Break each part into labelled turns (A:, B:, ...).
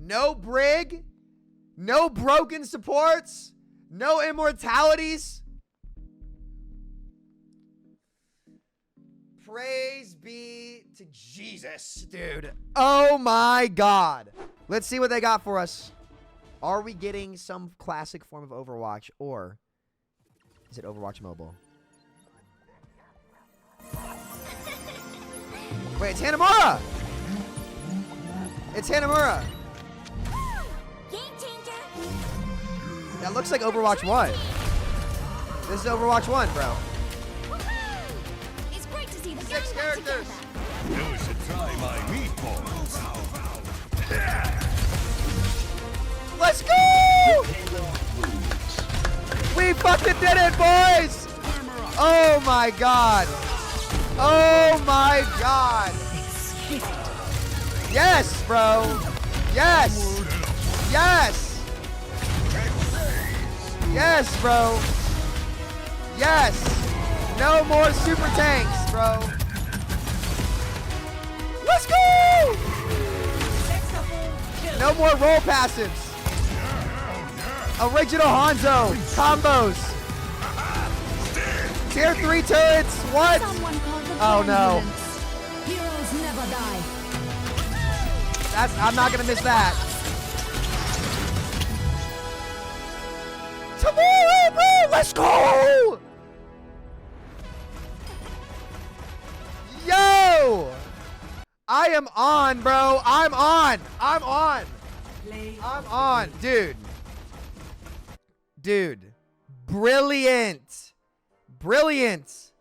A: No Brig. No broken supports. No immortalities. Praise be to Jesus, dude. Oh my God. Let's see what they got for us. Are we getting some classic form of Overwatch, or is it Overwatch Mobile? Wait, it's Hanamura! It's Hanamura!
B: Game changer.
A: That looks like Overwatch 1. This is Overwatch 1, bro.
B: It's great to see the
A: 6
B: gang back
A: characters.
B: together.
C: You should try my meatballs.
A: Let's go! We fucking did it, boys! Oh my God. Oh my God. Yes, bro. Yes. Yes. Yes, bro. Yes. No more super tanks, bro. Let's go! No more roll passives. Original Hanzo combos. Tier 3 turrets. What? Oh no.
B: Heroes never die.
A: I'm not gonna miss that. Tomorrow, bro. Let's go. Yo. I am on, bro. I'm on. I'm on. I'm on, dude. Dude. Brilliant. Brilliant.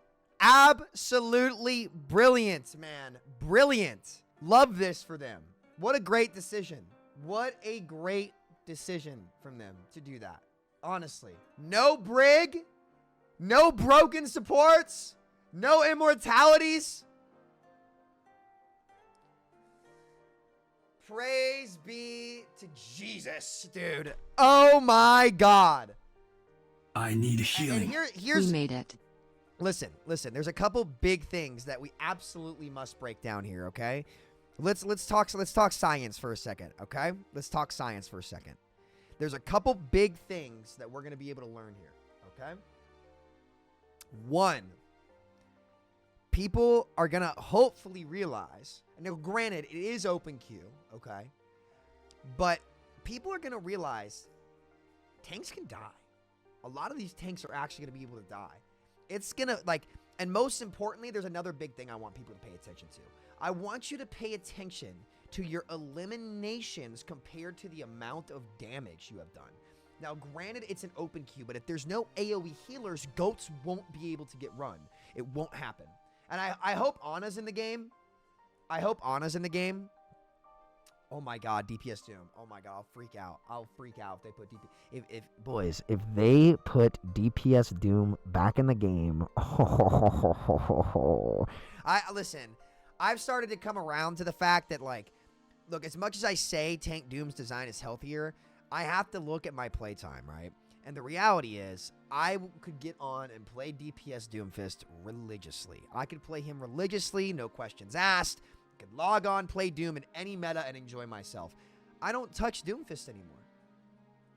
A: Absolutely brilliant, man. Brilliant. Love this for them. What a great decision. What a great decision from them to do that. Honestly. No Brig. No broken supports. No immortalities. Praise be to Jesus, dude. Oh my God.
C: I need healing.
A: And here's
D: We made it.
A: Listen. There's a couple big things that we absolutely must break down here, okay? Let's talk science for a second, okay? Let's talk science for a second. There's a couple big things that we're going to be able to learn here, okay? One, people are going to hopefully realize, and now granted, it is open queue, okay? But people are going to realize tanks can die. A lot of these tanks are actually going to be able to die. It's going to, like, and most importantly, there's another big thing I want people to pay attention to. I want you to pay attention to your eliminations compared to the amount of damage you have done. Now, granted, it's an open queue, but if there's no AoE healers, goats won't be able to get run. It won't happen. And I hope Ana's in the game. I hope Ana's in the game. Oh my God, DPS Doom. Oh my God, I'll freak out. I'll freak out if they put DPS. Boys, if they put DPS Doom back in the game, listen. I've started to come around to the fact that, like, look, as much as I say Tank Doom's design is healthier, I have to look at my playtime, right? And the reality is, I could get on and play DPS Doomfist religiously. I could play him religiously, no questions asked. I could log on, play Doom in any meta, and enjoy myself. I don't touch Doomfist anymore.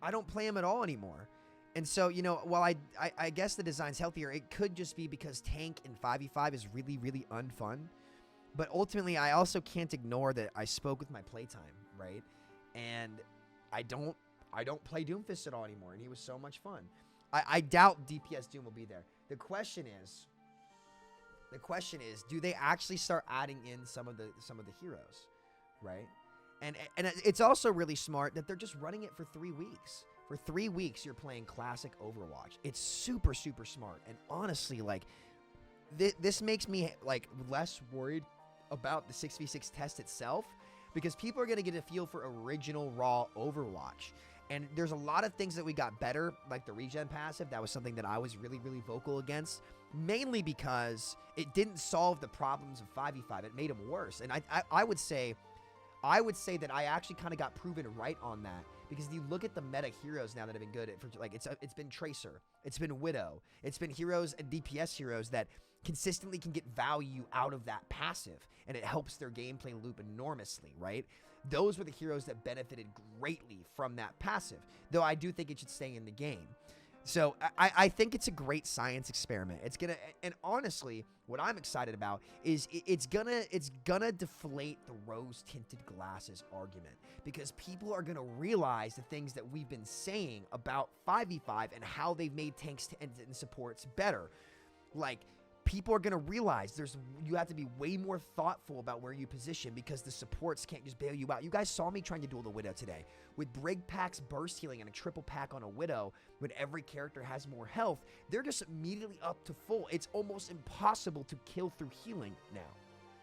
A: I don't play him at all anymore. And so, you know, while I guess the design's healthier, it could just be because Tank in 5v5 is really, really unfun. But ultimately, I also can't ignore that I spoke with my playtime, right? And I don't play Doomfist at all anymore, and he was so much fun. I doubt DPS Doom will be there. The question is, do they actually start adding in some of the heroes, right? And it's also really smart that they're just running it for 3 weeks. For 3 weeks, you're playing classic Overwatch. It's super, super smart. And honestly, like, this makes me, like, less worried about the 6v6 test itself, because people are going to get a feel for original raw Overwatch. And there's a lot of things that we got better, like the regen passive. That was something that I was really, really vocal against, mainly because it didn't solve the problems of 5v5. It made them worse. And I would say that I actually kind of got proven right on that, because if you look at the meta heroes now that have been good, it's been Tracer, it's been Widow, it's been heroes and DPS heroes that consistently can get value out of that passive, and it helps their gameplay loop enormously, right? those were the heroes that benefited greatly from that passive, though I do think it should stay in the game. So I think it's a great science experiment. It's gonna, and honestly, what I'm excited about is it's gonna deflate the rose-tinted glasses argument, because people are gonna realize the things that we've been saying about 5v5 and how they've made tanks and supports better. Like, people are going to realize you have to be way more thoughtful about where you position, because the supports can't just bail you out. You guys saw me trying to duel the Widow today. With Brig Pack's burst healing and a triple pack on a Widow, when every character has more health, they're just immediately up to full. It's almost impossible to kill through healing now,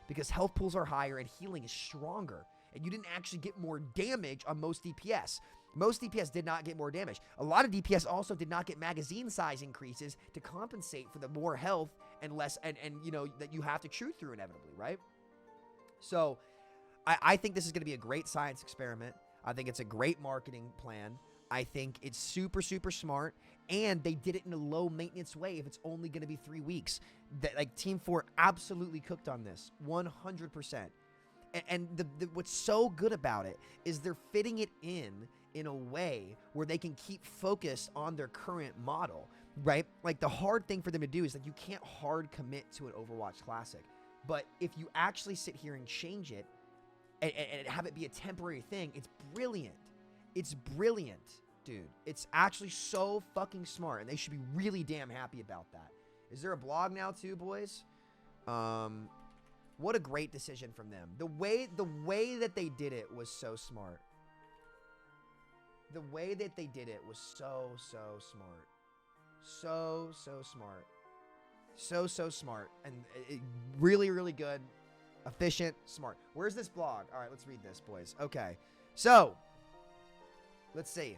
A: because health pools are higher and healing is stronger. And you didn't actually get more damage on most DPS. Most DPS did not get more damage. A lot of DPS also did not get magazine size increases to compensate for the more health and less, and you know, that you have to chew through inevitably, right? So I think this is going to be a great science experiment. I think it's a great marketing plan. I think it's super, super smart, and they did it in a low maintenance way if it's only going to be 3 weeks. That, like, Team 4 absolutely cooked on this, 100%. And what's so good about it is they're fitting it in a way where they can keep focused on their current model, right? Like, the hard thing for them to do is that you can't hard commit to an Overwatch Classic. But if you actually sit here and change it and have it be a temporary thing, it's brilliant. It's brilliant, dude. It's actually so fucking smart, and they should be really damn happy about that. Is there a blog now too, boys? What a great decision from them. The way that they did it was so smart. The way that they did it was so smart. So smart. So smart. And really, really good. Efficient. Smart. Where's this blog? All right, let's read this, boys. Okay. So, let's see.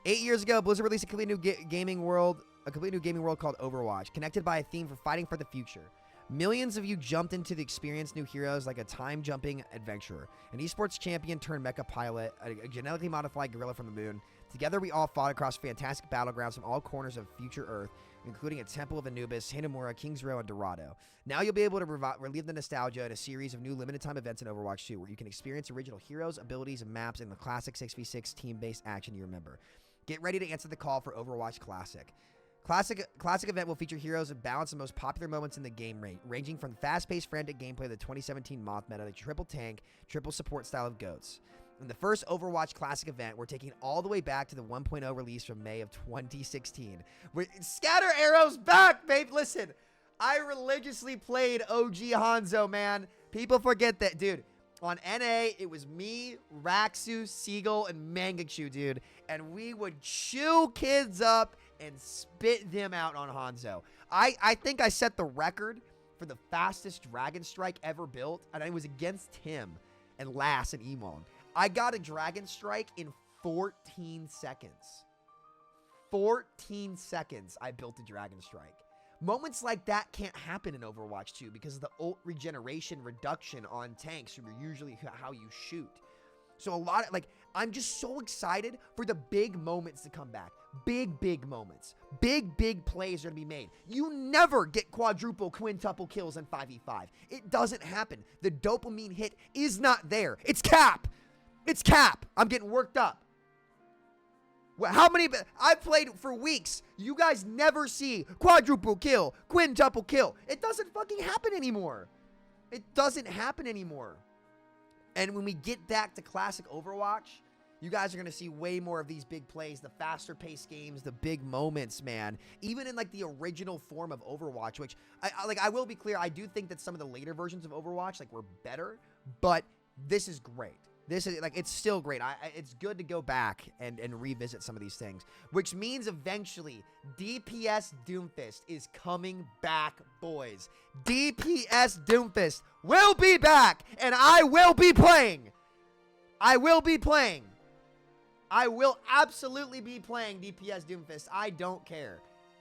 A: 8 years ago, Blizzard released a completely new gaming world called Overwatch, connected by a theme for fighting for the future. Millions of you jumped into the experience new heroes like a time-jumping adventurer, an esports champion turned mecha pilot, a genetically modified gorilla from the moon. Together, we all fought across fantastic battlegrounds from all corners of future Earth, including a Temple of Anubis, Hinamura, King's Row, and Dorado. Now you'll be able to relive the nostalgia in a series of new limited-time events in Overwatch 2, where you can experience original heroes, abilities, and maps in the classic 6v6 team-based action you remember. Get ready to answer the call for Overwatch Classic. Classic event will feature heroes and balance the most popular moments in the game, ranging from fast-paced, frantic gameplay of the 2017 Moth meta to triple tank, triple support style of GOATs. In the first Overwatch Classic event, we're taking all the way back to the 1.0 release from May of 2016. Scatter arrows back, babe. Listen, I religiously played OG Hanzo, man. People forget that, dude. On NA, it was me, Raxu, Seagull, and Mangachu, dude. And we would chew kids up and spit them out on Hanzo. I think I set the record for the fastest Dragon Strike ever built, and I was against him and Lass and Emon. I got a Dragon Strike in 14 seconds. 14 seconds I built a Dragon Strike. Moments like that can't happen in Overwatch 2 because of the ult regeneration reduction on tanks from usually how you shoot. So I'm just so excited for the big moments to come back. Big moments. Big plays are going to be made. You never get quadruple, quintuple kills in 5v5. It doesn't happen. The dopamine hit is not there. It's cap. It's cap. I'm getting worked up. How many? I've played for weeks. You guys never see quadruple kill, quintuple kill. It doesn't fucking happen anymore. It doesn't happen anymore. And when we get back to classic Overwatch, you guys are going to see way more of these big plays, the faster paced games, the big moments, man. Even in like the original form of Overwatch, which I will be clear, I do think that some of the later versions of Overwatch were better, but this is great. This is it's still great. It's good to go back and revisit some of these things, which means eventually DPS Doomfist is coming back, boys. DPS Doomfist will be back, and I will be playing. I will be playing. I will absolutely be playing DPS Doomfist. I don't care.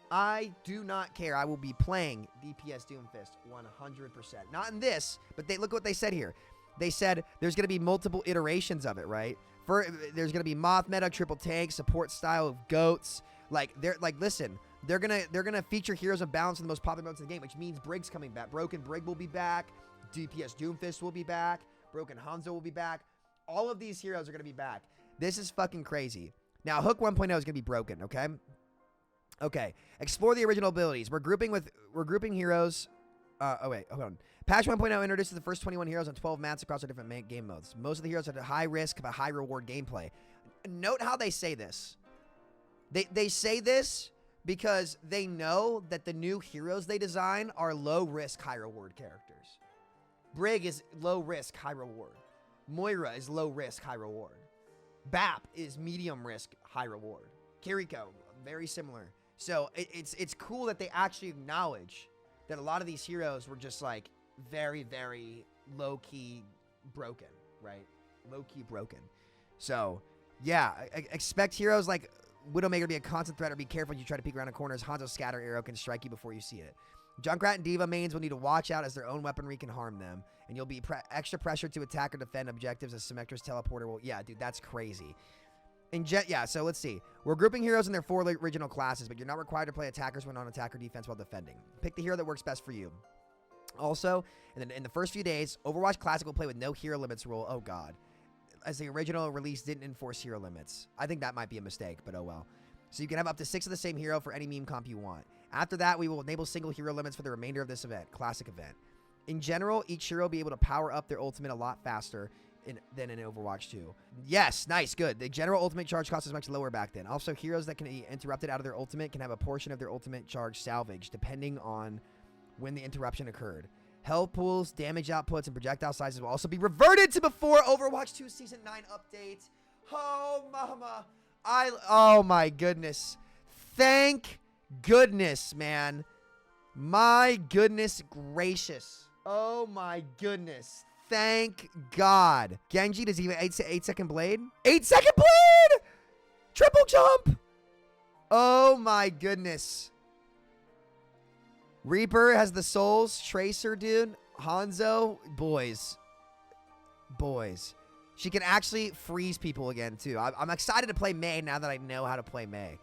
A: I do not care. I will be playing DPS Doomfist 100%. Not in this, but look what they said here. They said there's going to be multiple iterations of it, right? There's going to be Moth meta, triple tank, support style of GOATs. Listen, they're gonna feature heroes of balance in the most popular modes in the game, which means Brig's coming back. Broken Brig will be back. DPS Doomfist will be back. Broken Hanzo will be back. All of these heroes are going to be back. This is fucking crazy. Now, Hook 1.0 is going to be broken, okay? Okay. Explore the original abilities. We're grouping heroes. Oh, wait. Hold on. Patch 1.0 introduces the first 21 heroes on 12 maps across our different game modes. Most of the heroes are at high risk but high reward gameplay. Note how they say this. They say this because they know that the new heroes they design are low risk, high reward characters. Brig is low risk, high reward. Moira is low risk, high reward. Bap is medium risk, high reward. Kiriko, very similar. So it's cool that they actually acknowledge that a lot of these heroes were just like very, very low-key broken, right? Low-key broken. So, yeah, expect heroes like Widowmaker to be a constant threat, or be careful when you try to peek around the corners. Hanzo's scatter arrow can strike you before you see it. Junkrat and Diva mains will need to watch out as their own weaponry can harm them, and you'll be extra pressured to attack or defend objectives as Symmetra's teleporter will... Yeah, dude, that's crazy. Yeah, so let's see. We're grouping heroes in their 4 original classes, but you're not required to play attackers when on attack or defense while defending. Pick the hero that works best for you. Also, in the first few days, Overwatch Classic will play with no hero limits rule. Oh, God. As the original release didn't enforce hero limits. I think that might be a mistake, but oh well. So you can have up to 6 of the same hero for any meme comp you want. After that, we will enable single hero limits for the remainder of this event, Classic event. In general, each hero will be able to power up their ultimate a lot faster than in Overwatch 2. Yes, nice, good. The general ultimate charge cost is much lower back then. Also, heroes that can be interrupted out of their ultimate can have a portion of their ultimate charge salvaged, depending on when the interruption occurred. Health pools, damage outputs, and projectile sizes will also be reverted to before Overwatch 2 Season 9 update. Oh, mama. Oh, my goodness. Thank goodness, man. My goodness gracious. Oh, my goodness. Thank God. Genji, does he have 8-second blade? 8-second blade! Triple jump! Oh my goodness. Reaper has the souls. Tracer, dude. Hanzo. Boys. She can actually freeze people again, too. I'm excited to play Mei now that I know how to play Mei.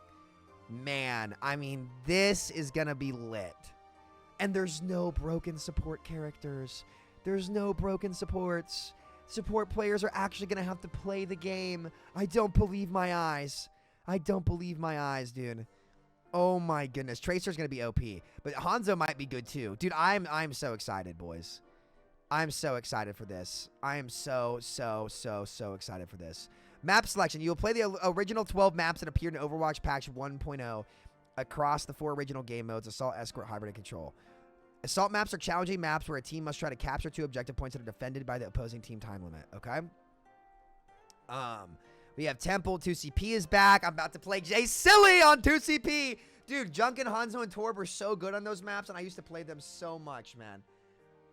A: Man, I mean, this is gonna be lit. And there's no broken support characters. There's no broken supports. Support players are actually going to have to play the game. I don't believe my eyes. Dude. Oh my goodness. Tracer's going to be OP. But Hanzo might be good too. Dude, I'm so excited, boys. I'm so excited for this. I am so excited for this. Map selection. You will play the original 12 maps that appeared in Overwatch Patch 1.0 across the 4 original game modes: Assault, Escort, Hybrid, and Control. Assault maps are challenging maps where a team must try to capture 2 objective points that are defended by the opposing team time limit, okay? We have Temple. 2CP is back. I'm about to play Jay Silly on 2CP. Dude, Junk and Hanzo and Torb were so good on those maps, and I used to play them so much, man.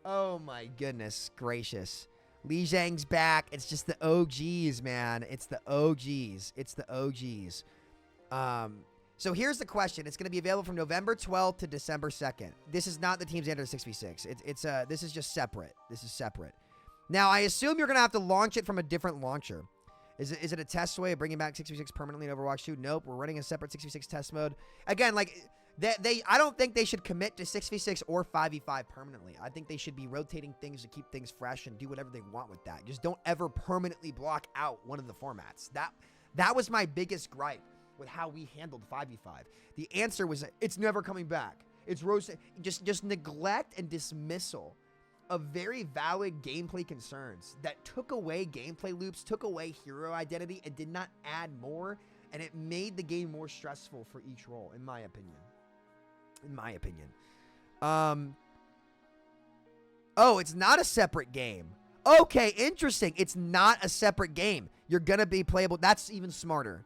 A: Oh, my goodness gracious. Li Zhang's back. It's just the OGs, man. It's the OGs. So here's the question. It's going to be available from November 12th to December 2nd. This is not the Team Xander 6v6. This is just separate. Now, I assume you're going to have to launch it from a different launcher. Is it a test way of bringing back 6v6 permanently in Overwatch 2? Nope. We're running a separate 6v6 test mode. Again, like, I don't think they should commit to 6v6 or 5v5 permanently. I think they should be rotating things to keep things fresh and do whatever they want with that. Just don't ever permanently block out one of the formats. That was my biggest gripe with how we handled 5v5. The answer was, it's never coming back. It's just neglect and dismissal of very valid gameplay concerns that took away gameplay loops, took away hero identity, and did not add more, and it made the game more stressful for each role, in my opinion. Oh, it's not a separate game. Okay, interesting. It's not a separate game. You're gonna be playable. That's even smarter.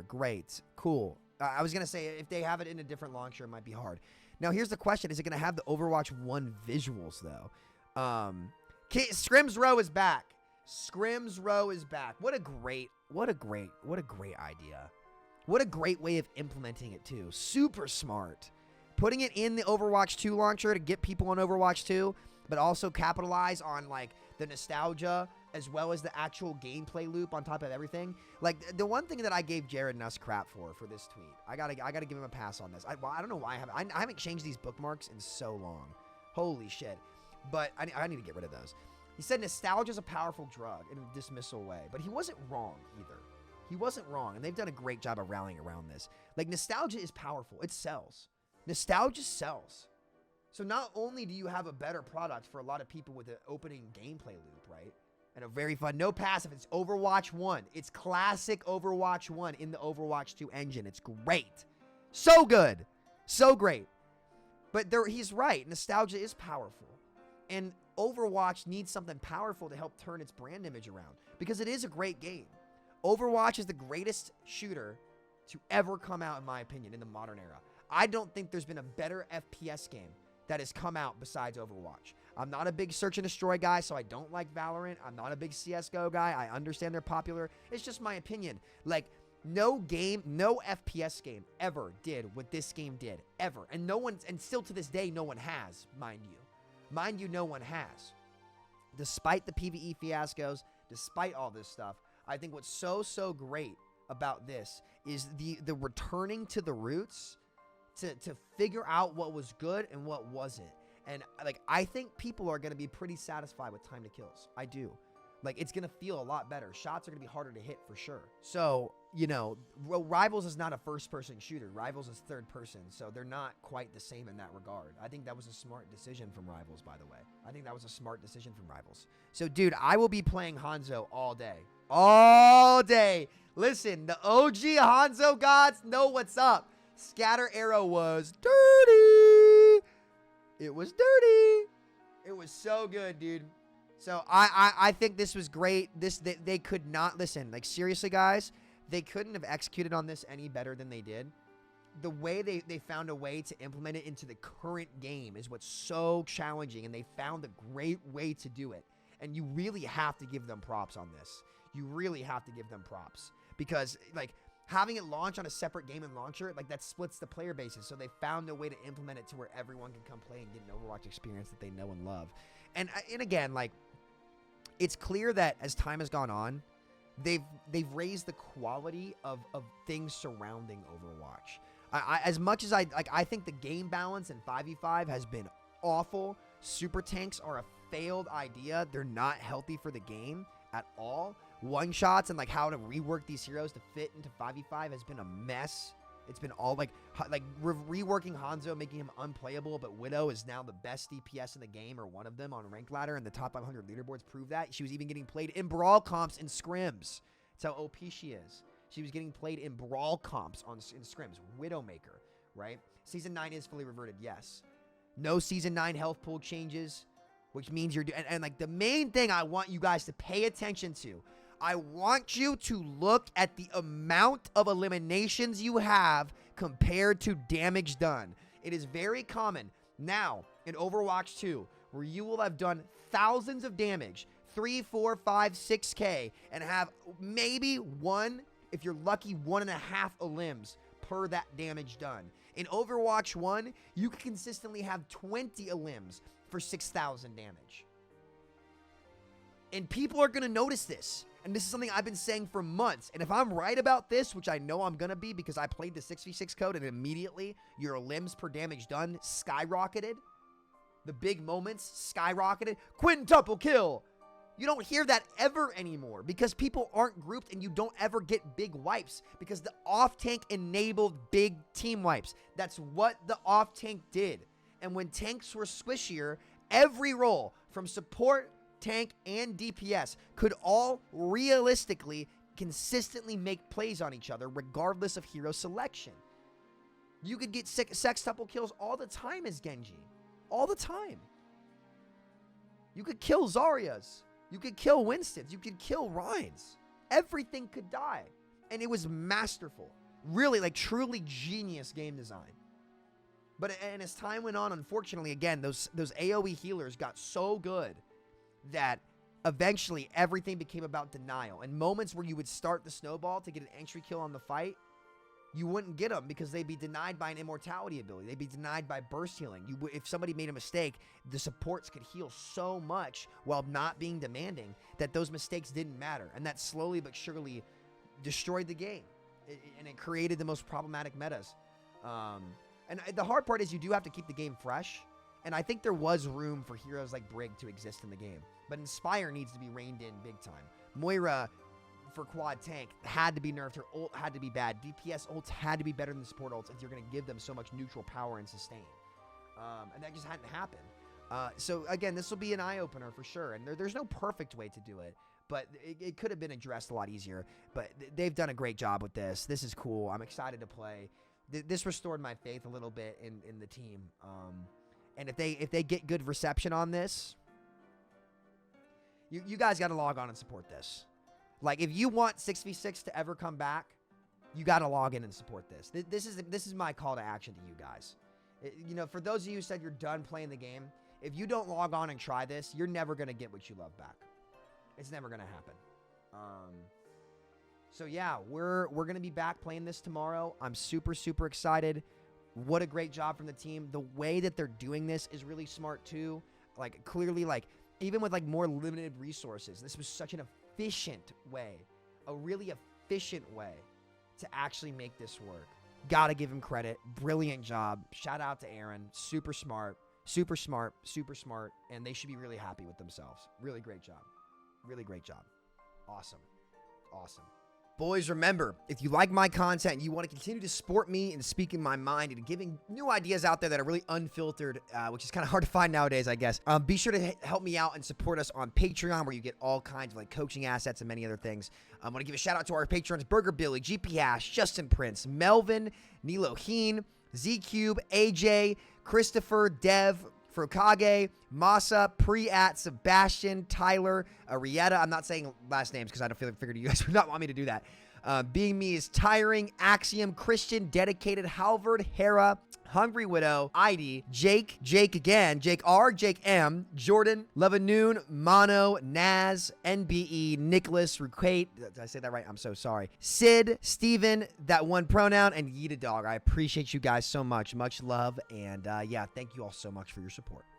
A: Great. Cool. I was going to say, if they have it in a different launcher, it might be hard. Now, here's the question. Is it going to have the Overwatch 1 visuals, though? Scrims Row is back. What a great idea. What a great way of implementing it, too. Super smart. Putting it in the Overwatch 2 launcher to get people on Overwatch 2, but also capitalize on, like, the nostalgia as well as the actual gameplay loop on top of everything. Like, the one thing that I gave Jared Nuss crap for this tweet, I gotta give him a pass on this. I don't know why I haven't changed these bookmarks in so long. Holy shit. But I need to get rid of those. He said nostalgia is a powerful drug in a dismissal way, but he wasn't wrong either. He wasn't wrong, and they've done a great job of rallying around this. Like, nostalgia is powerful. It sells. Nostalgia sells. So not only do you have a better product for a lot of people with an opening gameplay loop, right? And a very fun, no passive. It's Overwatch 1. It's classic Overwatch 1 in the Overwatch 2 engine. It's great. So good. So great. But he's right. Nostalgia is powerful. And Overwatch needs something powerful to help turn its brand image around, because it is a great game. Overwatch is the greatest shooter to ever come out, in my opinion, in the modern era. I don't think there's been a better FPS game that has come out besides Overwatch. I'm not a big search and destroy guy, so I don't like Valorant. I'm not a big CSGO guy. I understand they're popular. It's just my opinion. Like, no game, no FPS game ever did what this game did, ever. And still to this day, no one has, mind you. Mind you, no one has. Despite the PvE fiascos, despite all this stuff, I think what's so great about this is the returning to the roots to figure out what was good and what wasn't. And like, I think people are going to be pretty satisfied with time to kills. I do. Like, it's going to feel a lot better. Shots are going to be harder to hit for sure. So, you know, Rivals is not a first-person shooter. Rivals is third-person, so they're not quite the same in that regard. I think that was a smart decision from Rivals, by the way. I think that was a smart decision from Rivals. So, dude, I will be playing Hanzo all day. All day. Listen, the OG Hanzo gods know what's up. Scatter Arrow was dirty. It was dirty. It was so good, dude. So I think this was great. They could not, listen, like, seriously, guys, they couldn't have executed on this any better than they did. The way they found a way to implement it into the current game is what's so challenging, and they found a great way to do it. And you really have to give them props on this. You really have to give them props, because, like, having it launch on a separate game and launcher, like, that splits the player bases. So they found a way to implement it to where everyone can come play and get an Overwatch experience that they know and love. And again, like, it's clear that as time has gone on, they've raised the quality of things surrounding Overwatch. As much as I think the game balance in 5v5 has been awful. Super tanks are a failed idea. They're not healthy for the game at all. One shots and like how to rework these heroes to fit into 5v5 has been a mess. It's been all like reworking Hanzo, making him unplayable, but Widow is now the best DPS in the game, or one of them, on Ranked Ladder, and the top 500 leaderboards prove that. She was even getting played in Brawl comps and scrims. That's how OP she is. She was getting played in Brawl comps in scrims. Widowmaker, right? Season 9 is fully reverted, yes. No Season 9 health pool changes, which means you're... And like, the main thing I want you guys to pay attention to, I want you to look at the amount of eliminations you have compared to damage done. It is very common now in Overwatch 2 where you will have done thousands of damage, 3, 4, 5, 6K, and have maybe one, if you're lucky, 1.5 elims per that damage done. In Overwatch 1, you can consistently have 20 elims for 6,000 damage. And people are going to notice this. And this is something I've been saying for months. And if I'm right about this, which I know I'm going to be because I played the 6v6 code and immediately your limbs per damage done skyrocketed. The big moments skyrocketed. Quintuple kill. You don't hear that ever anymore because people aren't grouped and you don't ever get big wipes because the off-tank enabled big team wipes. That's what the off-tank did. And when tanks were squishier, every role from support, tank, and DPS could all realistically consistently make plays on each other regardless of hero selection. You could get sextuple kills all the time as Genji. All the time. You could kill Zaryas. You could kill Winstons. You could kill Rhines. Everything could die. And it was masterful. Really, like, truly genius game design. But and as time went on, unfortunately, again, those AoE healers got so good that eventually everything became about denial. And moments where you would start the snowball to get an entry kill on the fight, you wouldn't get them because they'd be denied by an immortality ability. They'd be denied by burst healing. If somebody made a mistake, the supports could heal so much while not being demanding that those mistakes didn't matter. And that slowly but surely destroyed the game. And it created the most problematic metas. And the hard part is you do have to keep the game fresh. And I think there was room for heroes like Brig to exist in the game. But Inspire needs to be reined in big time. Moira, for quad tank, had to be nerfed. Her ult had to be bad. DPS ults had to be better than the support ults if you're going to give them so much neutral power and sustain. And that just hadn't happened. So, again, this will be an eye-opener for sure. And there's no perfect way to do it. But it could have been addressed a lot easier. But they've done a great job with this. This is cool. I'm excited to play. This restored my faith a little bit in the team. And if they get good reception on this, you guys got to log on and support this. Like, if you want 6v6 to ever come back, you got to log in and support this. This is my call to action to you guys. You know, for those of you who said you're done playing the game, if you don't log on and try this, you're never going to get what you love back. It's never going to happen. So yeah, we're going to be back playing this tomorrow. I'm super, super excited. What a great job from the team. The way that they're doing this is really smart too. Like, clearly, like, even with like more limited resources, this was such an efficient way, a really efficient way to actually make this work. Gotta give him credit. Brilliant job. Shout out to Aaron. Super smart, super smart, super smart. And they should be really happy with themselves. Really great job. Really great job. Awesome. Awesome. Boys, remember, if you like my content and you want to continue to support me and speaking my mind and giving new ideas out there that are really unfiltered, which is kind of hard to find nowadays, I guess, be sure to help me out and support us on Patreon, where you get all kinds of like coaching assets and many other things. I want to give a shout out to our patrons: Burger Billy, GP Hash, Justin Prince, Melvin, Nilo Heen, Z-Cube, AJ, Christopher, Dev, Furkage, Masa, Priat, Sebastian, Tyler, Arietta. I'm not saying last names because I don't figured you guys would not want me to do that. Being Me is Tiring, Axiom, Christian, Dedicated, Halvard, Hera, Hungry Widow, ID, Jake again, Jake R, Jake M, Jordan, Levanoon, Mono, Naz, NBE, Nicholas, Rucate. Did I say that right? I'm so sorry. Sid, Steven, that one pronoun, and Yeeta Dog. I appreciate you guys so much. Much love. And yeah, thank you all so much for your support.